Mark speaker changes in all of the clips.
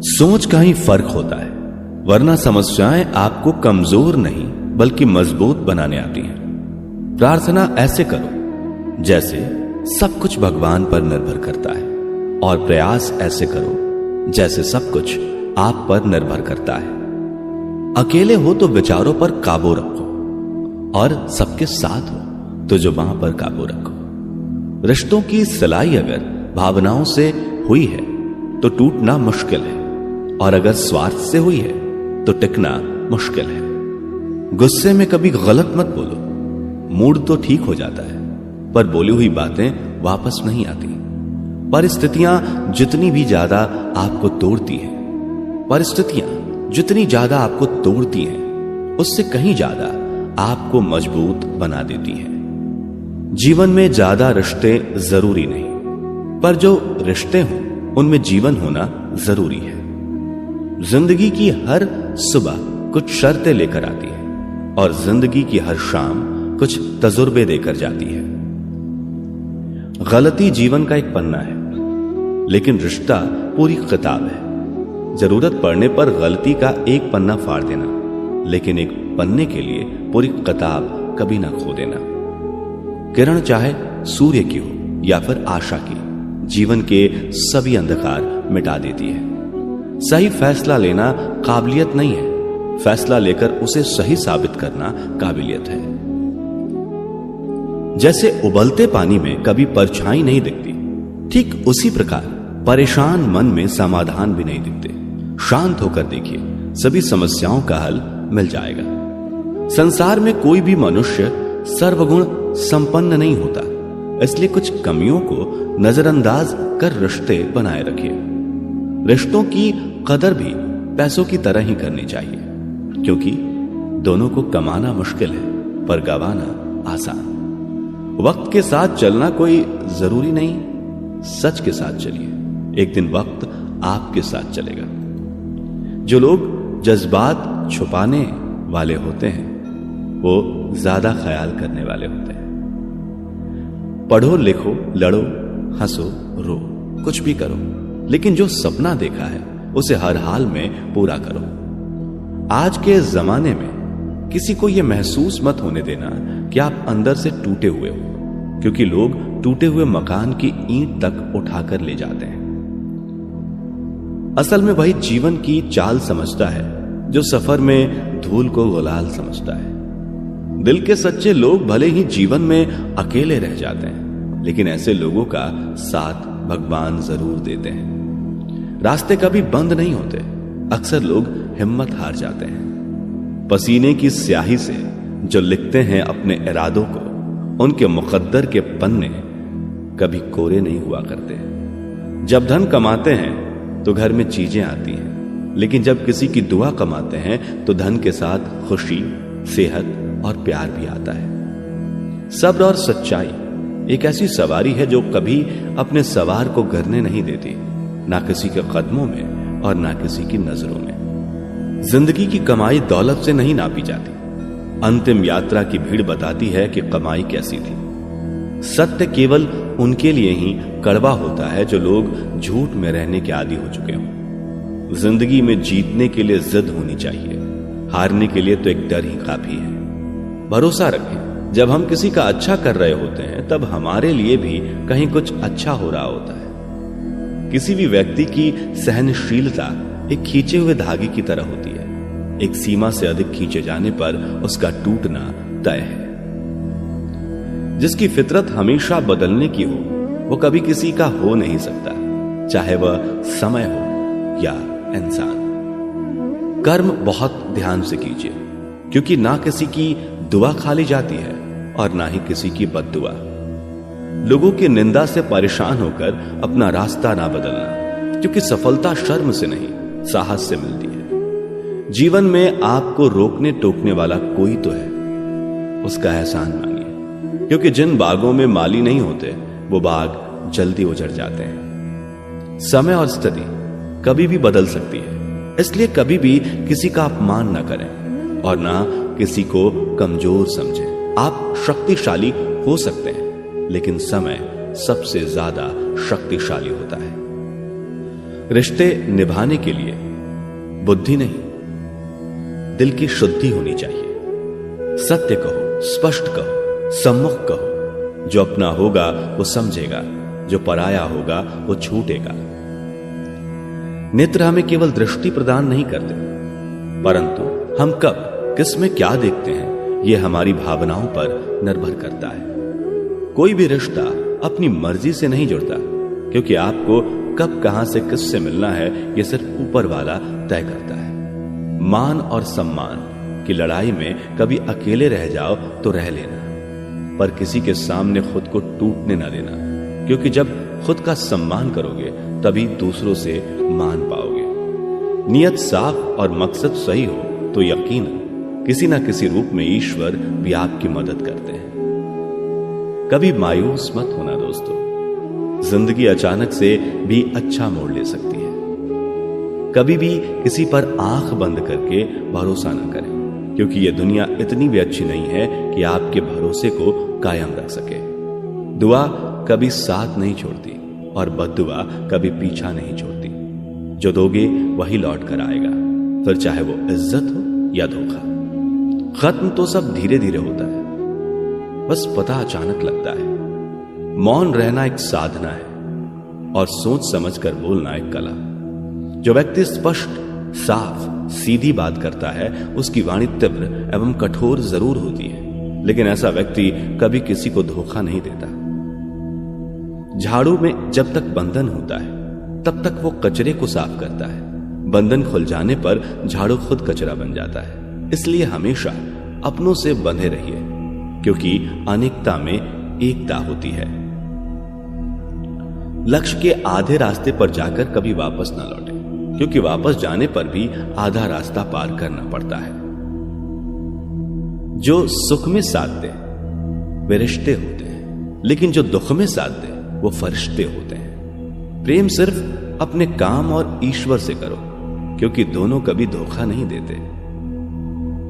Speaker 1: सोच का ही फर्क होता है, वरना समस्याएं आपको कमजोर नहीं बल्कि मजबूत बनाने आती हैं। प्रार्थना ऐसे करो जैसे सब कुछ भगवान पर निर्भर करता है, और प्रयास ऐसे करो जैसे सब कुछ आप पर निर्भर करता है। अकेले हो तो विचारों पर काबू रखो, और सबके साथ हो तो जुबान पर काबू रखो। रिश्तों की सिलाई अगर भावनाओं से हुई है तो टूटना मुश्किल है, और अगर स्वार्थ से हुई है तो टिकना मुश्किल है। गुस्से में कभी गलत मत बोलो, मूड तो ठीक हो जाता है पर बोली हुई बातें वापस नहीं आती। परिस्थितियां जितनी भी ज्यादा आपको तोड़ती हैं, परिस्थितियां जितनी ज्यादा आपको तोड़ती हैं, उससे कहीं ज्यादा आपको मजबूत बना देती हैं। जीवन में ज्यादा रिश्ते जरूरी नहीं, पर जो रिश्ते हों उनमें जीवन होना जरूरी है। जिंदगी की हर सुबह कुछ शर्तें लेकर आती है, और जिंदगी की हर शाम कुछ तजुर्बे देकर जाती है। गलती जीवन का एक पन्ना है, लेकिन रिश्ता पूरी किताब है। जरूरत पड़ने पर गलती का एक पन्ना फाड़ देना, लेकिन एक पन्ने के लिए पूरी किताब कभी ना खो देना। किरण चाहे सूर्य की हो या फिर आशा की, जीवन के सभी अंधकार मिटा देती है। सही फैसला लेना काबिलियत नहीं है, फैसला लेकर उसे सही साबित करना काबिलियत है। जैसे उबलते पानी में कभी परछाई नहीं दिखती, ठीक उसी प्रकार परेशान मन में समाधान भी नहीं दिखते। शांत होकर देखिए, सभी समस्याओं का हल मिल जाएगा। संसार में कोई भी मनुष्य सर्वगुण संपन्न नहीं होता, इसलिए कुछ कमियों को नजरअंदाज कर रिश्ते बनाए रखिए। रिश्तों की कदर भी पैसों की तरह ही करनी चाहिए, क्योंकि दोनों को कमाना मुश्किल है पर गंवाना आसान। वक्त के साथ चलना कोई जरूरी नहीं, सच के साथ चलिए, एक दिन वक्त आपके साथ चलेगा। जो लोग जज्बात छुपाने वाले होते हैं वो ज्यादा ख्याल करने वाले होते हैं। पढ़ो लिखो, लड़ो, हंसो, रो, कुछ भी करो, लेकिन जो सपना देखा है उसे हर हाल में पूरा करो। आज के जमाने में किसी को यह महसूस मत होने देना कि आप अंदर से टूटे हुए हो, क्योंकि लोग टूटे हुए मकान की ईंट तक उठाकर ले जाते हैं। असल में वही जीवन की चाल समझता है जो सफर में धूल को गुलाल समझता है। दिल के सच्चे लोग भले ही जीवन में अकेले रह जाते हैं, लेकिन ऐसे लोगों का साथ भगवान जरूर देते हैं। रास्ते कभी बंद नहीं होते, अक्सर लोग हिम्मत हार जाते हैं। पसीने की स्याही से जो लिखते हैं अपने इरादों को, उनके मुकद्दर के पन्ने कभी कोरे नहीं हुआ करते। जब धन कमाते हैं तो घर में चीजें आती हैं, लेकिन जब किसी की दुआ कमाते हैं तो धन के साथ खुशी, सेहत और प्यार भी आता है। सब्र और सच्चाई एक ऐसी सवारी है जो कभी अपने सवार को गिरने नहीं देती, ना किसी के कदमों में और ना किसी की नजरों में। जिंदगी की कमाई दौलत से नहीं नापी जाती, अंतिम यात्रा की भीड़ बताती है कि कमाई कैसी थी। सत्य केवल उनके लिए ही कड़वा होता है जो लोग झूठ में रहने के आदी हो चुके हों। जिंदगी में जीतने के लिए जिद होनी चाहिए, हारने के लिए तो एक डर ही काफी है। भरोसा रखें, जब हम किसी का अच्छा कर रहे होते हैं तब हमारे लिए भी कहीं कुछ अच्छा हो रहा होता है। किसी भी व्यक्ति की सहनशीलता एक खींचे हुए धागे की तरह होती है, एक सीमा से अधिक खींचे जाने पर उसका टूटना तय है। जिसकी फितरत हमेशा बदलने की हो वो कभी किसी का हो नहीं सकता, चाहे वह समय हो या इंसान। कर्म बहुत ध्यान से कीजिए, क्योंकि ना किसी की दुआ खाली जाती है और ना ही किसी की बद्दुआ। लोगों की निंदा से परेशान होकर अपना रास्ता ना बदलना, क्योंकि सफलता शर्म से नहीं साहस से मिलती है। जीवन में आपको रोकने टोकने वाला कोई तो है, उसका एहसान मानिए, क्योंकि जिन बागों में माली नहीं होते वो बाग जल्दी उजड़ जाते हैं। समय और स्थिति कभी भी बदल सकती है, इसलिए कभी भी किसी का अपमान न करें और ना किसी को कमजोर समझें। आप शक्तिशाली हो सकते हैं, लेकिन समय सबसे ज्यादा शक्तिशाली होता है। रिश्ते निभाने के लिए बुद्धि नहीं, दिल की शुद्धि होनी चाहिए। सत्य कहो, स्पष्ट कहो, सम्मुख कहो। जो अपना होगा वो समझेगा, जो पराया होगा वो छूटेगा। नेत्र हमें केवल दृष्टि प्रदान नहीं करते, परंतु हम कब किस में क्या देखते हैं यह हमारी भावनाओं पर निर्भर करता है। कोई भी रिश्ता अपनी मर्जी से नहीं जुड़ता, क्योंकि आपको कब कहां से किससे मिलना है यह सिर्फ ऊपर वाला तय करता है। मान और सम्मान की लड़ाई में कभी अकेले रह जाओ तो रह लेना, पर किसी के सामने खुद को टूटने ना देना, क्योंकि जब खुद का सम्मान करोगे तभी दूसरों से मान पाओगे। नियत साफ और मकसद सही हो तो यकीनन किसी ना किसी रूप में ईश्वर भी आपकी मदद करते हैं। कभी मायूस मत होना दोस्तों, जिंदगी अचानक से भी अच्छा मोड़ ले सकती है। कभी भी किसी पर आंख बंद करके भरोसा ना करें, क्योंकि यह दुनिया इतनी भी अच्छी नहीं है कि आपके भरोसे को कायम रख सके। दुआ कभी साथ नहीं छोड़ती और बद्दुआ कभी पीछा नहीं छोड़ती। जो दोगे वही लौट कर आएगा, फिर चाहे वो इज्जत हो या धोखा। खत्म तो सब धीरे धीरे होता है, बस पता अचानक लगता है। मौन रहना एक साधना है और सोच समझकर बोलना एक कला। जो व्यक्ति स्पष्ट, साफ, सीधी बात करता है उसकी वाणी तीव्र एवं कठोर जरूर होती है, लेकिन ऐसा व्यक्ति कभी किसी को धोखा नहीं देता। झाड़ू में जब तक बंधन होता है तब तक वो कचरे को साफ करता है। बंधन खुल जाने पर झाड़ू खुद कचरा बन जाता है। इसलिए हमेशा अपनों से बंधे रहिए, क्योंकि अनेकता में एकता होती है। लक्ष्य के आधे रास्ते पर जाकर कभी वापस ना लौटे, क्योंकि वापस जाने पर भी आधा रास्ता पार करना पड़ता है। जो सुख में साथ दे वे रिश्ते होते हैं, लेकिन जो दुख में साथ दे वो फरिश्ते होते हैं। प्रेम सिर्फ अपने काम और ईश्वर से करो, क्योंकि दोनों कभी धोखा नहीं देते।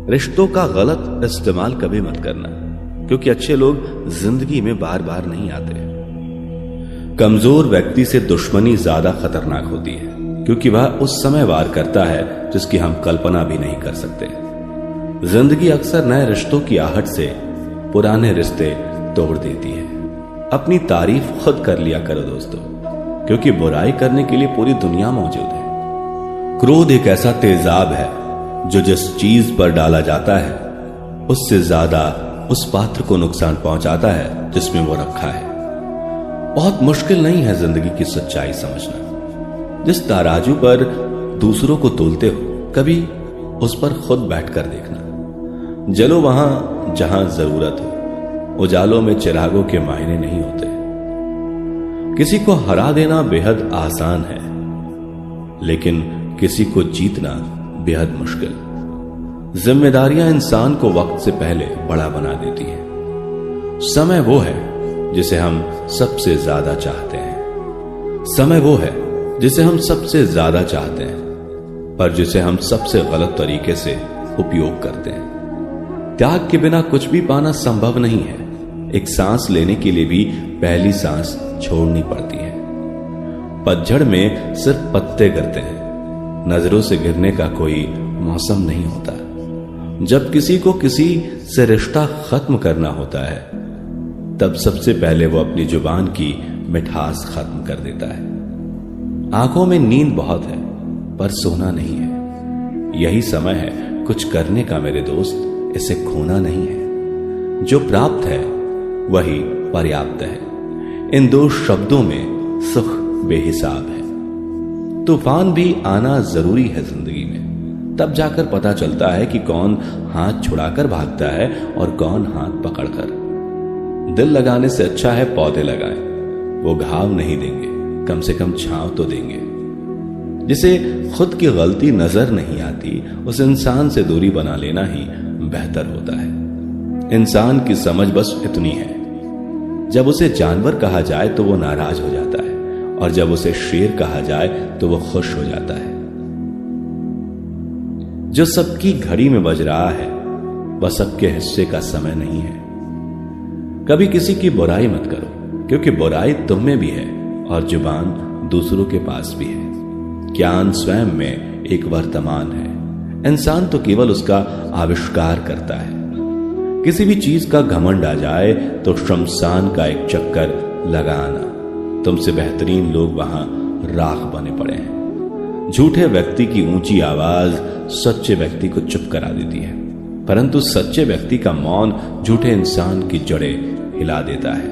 Speaker 1: रिश्तों का गलत इस्तेमाल कभी मत करना, क्योंकि अच्छे लोग जिंदगी में बार बार नहीं आते। कमजोर व्यक्ति से दुश्मनी ज्यादा खतरनाक होती है, क्योंकि वह उस समय वार करता है जिसकी हम कल्पना भी नहीं कर सकते। जिंदगी अक्सर नए रिश्तों की आहट से पुराने रिश्ते तोड़ देती है। अपनी तारीफ खुद कर लिया करो दोस्तों, क्योंकि बुराई करने के लिए पूरी दुनिया मौजूद है। क्रोध एक ऐसा तेजाब है जो जिस चीज पर डाला जाता है उससे ज्यादा उस पात्र को नुकसान पहुंचाता है जिसमें वो रखा है। बहुत मुश्किल नहीं है जिंदगी की सच्चाई समझना। जिस तराजू पर दूसरों को तोलते हो कभी उस पर खुद बैठकर देखना। जलो वहां जहां जरूरत हो, उजालों में चिरागों के मायने नहीं होते। किसी को हरा देना बेहद आसान है, लेकिन किसी को जीतना बेहद मुश्किल। जिम्मेदारियां इंसान को वक्त से पहले बड़ा बना देती हैं। समय वो है जिसे हम सबसे ज्यादा चाहते हैं। समय वो है जिसे हम सबसे ज्यादा चाहते हैं, पर जिसे हम सबसे गलत तरीके से उपयोग करते हैं। त्याग के बिना कुछ भी पाना संभव नहीं है। एक सांस लेने के लिए भी पहली सांस छोड़नी पड़ती है। पतझड़ में सिर्फ पत्ते गिरते हैं, नजरों से गिरने का कोई मौसम नहीं होता। जब किसी को किसी से रिश्ता खत्म करना होता है तब सबसे पहले वो अपनी जुबान की मिठास खत्म कर देता है। आंखों में नींद बहुत है पर सोना नहीं है। यही समय है कुछ करने का मेरे दोस्त, इसे खोना नहीं है। जो प्राप्त है वही पर्याप्त है। इन दो शब्दों में सुख बेहिसाब है। तूफान भी आना जरूरी है जिंदगी में, तब जाकर पता चलता है कि कौन हाथ छुड़ाकर भागता है और कौन हाथ पकड़कर। दिल लगाने से अच्छा है पौधे लगाएं। वो घाव नहीं देंगे, कम से कम छांव तो देंगे। जिसे खुद की गलती नजर नहीं आती उस इंसान से दूरी बना लेना ही बेहतर होता है। इंसान की समझ बस इतनी है, जब उसे जानवर कहा जाए तो वो नाराज हो जाता है, और जब उसे शेर कहा जाए तो वो खुश हो जाता है। जो सबकी घड़ी में बज रहा है वह सबके हिस्से का समय नहीं है। कभी किसी की बुराई मत करो, क्योंकि बुराई तुम में भी है और जुबान दूसरों के पास भी है। ज्ञान स्वयं में एक वर्तमान है। इंसान तो केवल उसका आविष्कार करता है। किसी भी चीज का घमंड आ जाए तो शमशान का एक चक्कर लगा आना। तुमसे बेहतरीन लोग वहां राख बने पड़े हैं। झूठे व्यक्ति की ऊंची आवाज सच्चे व्यक्ति को चुप करा देती है, परंतु सच्चे व्यक्ति का मौन झूठे इंसान की जड़ें हिला देता है।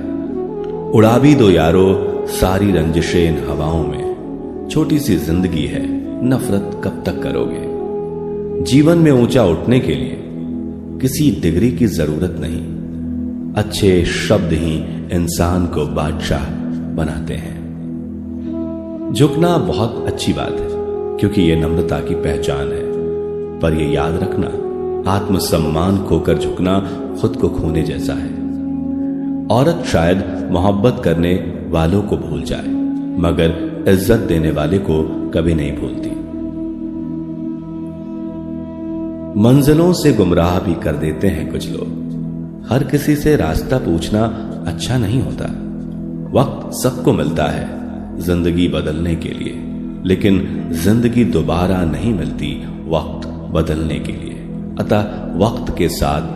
Speaker 1: उड़ा भी दो यारो सारी रंजिशें इन हवाओं में, छोटी सी जिंदगी है, नफरत कब तक करोगे। जीवन में ऊंचा उठने के लिए किसी डिग्री की जरूरत नहीं, अच्छे शब्द ही इंसान को बादशाह बनाते हैं। झुकना बहुत अच्छी बात है, क्योंकि यह नम्रता की पहचान है, पर यह याद रखना, आत्मसम्मान खोकर झुकना खुद को खोने जैसा है। औरत शायद मोहब्बत करने वालों को भूल जाए, मगर इज्जत देने वाले को कभी नहीं भूलती। मंजिलों से गुमराह भी कर देते हैं कुछ लोग। हर किसी से रास्ता पूछना अच्छा नहीं होता। वक्त सबको मिलता है जिंदगी बदलने के लिए, लेकिन जिंदगी दोबारा नहीं मिलती वक्त बदलने के लिए। अतः वक्त के साथ